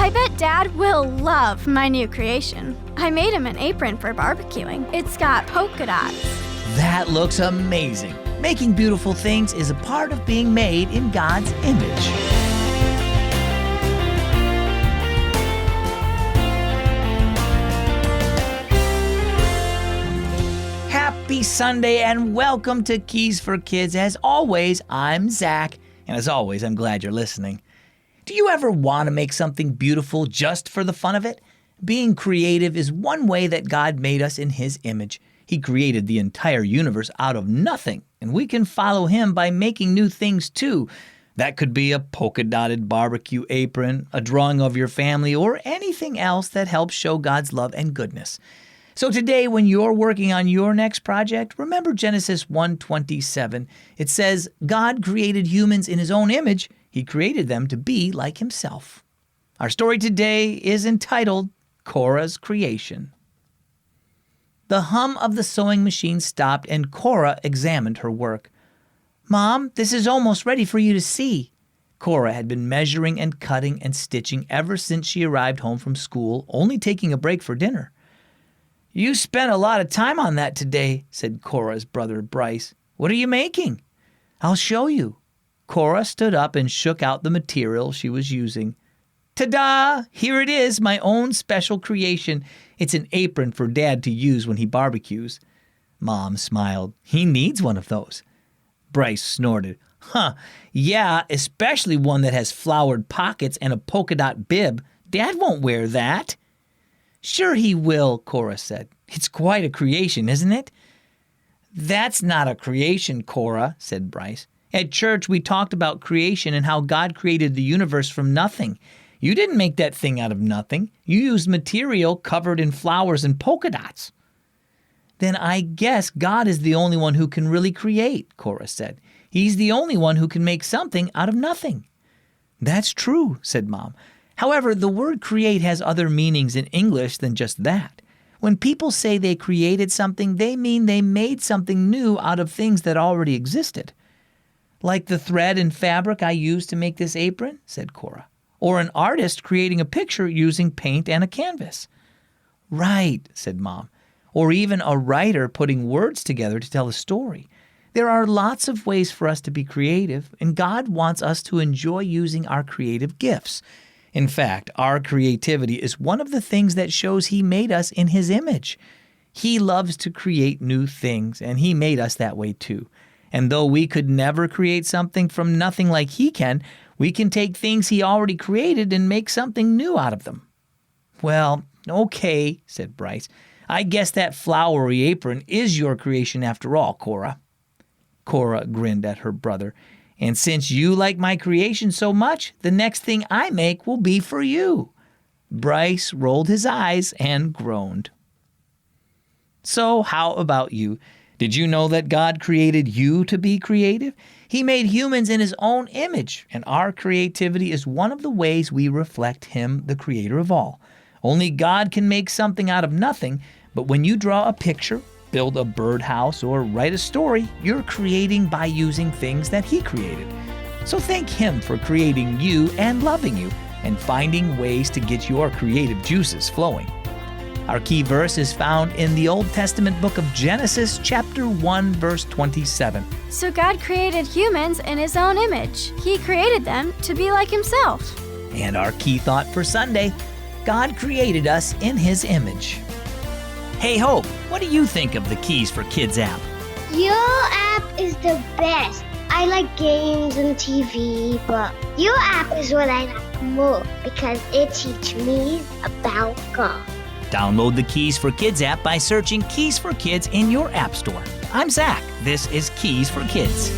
I bet Dad will love my new creation. I made him an apron for barbecuing. It's got polka dots. That looks amazing. Making beautiful things is a part of being made in God's image. Happy Sunday and welcome to Keys for Kids. As always, I'm Zach, and as always, I'm glad you're listening. Do you ever want to make something beautiful just for the fun of it? Being creative is one way that God made us in His image. He created the entire universe out of nothing, and we can follow Him by making new things too. That could be a polka-dotted barbecue apron, a drawing of your family, or anything else that helps show God's love and goodness. So today, when you're working on your next project, remember Genesis 1:27. It says, God created humans in His own image. He created them to be like Himself. Our story today is entitled, Cora's Creation. The hum of the sewing machine stopped and Cora examined her work. Mom, this is almost ready for you to see. Cora had been measuring and cutting and stitching ever since she arrived home from school, only taking a break for dinner. You spent a lot of time on that today, said Cora's brother Bryce. What are you making? I'll show you. Cora stood up and shook out the material she was using. Ta-da! Here it is, my own special creation. It's an apron for Dad to use when he barbecues. Mom smiled. He needs one of those. Bryce snorted. Yeah, especially one that has flowered pockets and a polka dot bib. Dad won't wear that. Sure he will, Cora said. It's quite a creation, isn't it? That's not a creation, Cora, said Bryce. At church, we talked about creation and how God created the universe from nothing. You didn't make that thing out of nothing. You used material covered in flowers and polka dots. Then I guess God is the only one who can really create, Cora said. He's the only one who can make something out of nothing. That's true, said Mom. However, the word create has other meanings in English than just that. When people say they created something, they mean they made something new out of things that already existed. Like the thread and fabric I used to make this apron, said Cora. Or an artist creating a picture using paint and a canvas. Right, said Mom. Or even a writer putting words together to tell a story. There are lots of ways for us to be creative, and God wants us to enjoy using our creative gifts. In fact, our creativity is one of the things that shows He made us in His image. He loves to create new things, and He made us that way too. And though we could never create something from nothing like He can, we can take things He already created and make something new out of them. Well, okay, said Bryce. I guess that flowery apron is your creation after all, Cora. Cora grinned at her brother. And since you like my creation so much, the next thing I make will be for you. Bryce rolled his eyes and groaned. So how about you? Did you know that God created you to be creative? He made humans in His own image, and our creativity is one of the ways we reflect Him, the Creator of all. Only God can make something out of nothing, but when you draw a picture, build a birdhouse, or write a story, you're creating by using things that He created. So thank Him for creating you and loving you, and finding ways to get your creative juices flowing. Our key verse is found in the Old Testament book of Genesis, chapter 1, verse 27. So God created humans in His own image. He created them to be like Himself. And our key thought for Sunday, God created us in His image. Hey Hope, what do you think of the Keys for Kids app? Your app is the best. I like games and TV, but your app is what I like more because it teaches me about God. Download the Keys for Kids app by searching Keys for Kids in your app store. I'm Zach. This is Keys for Kids.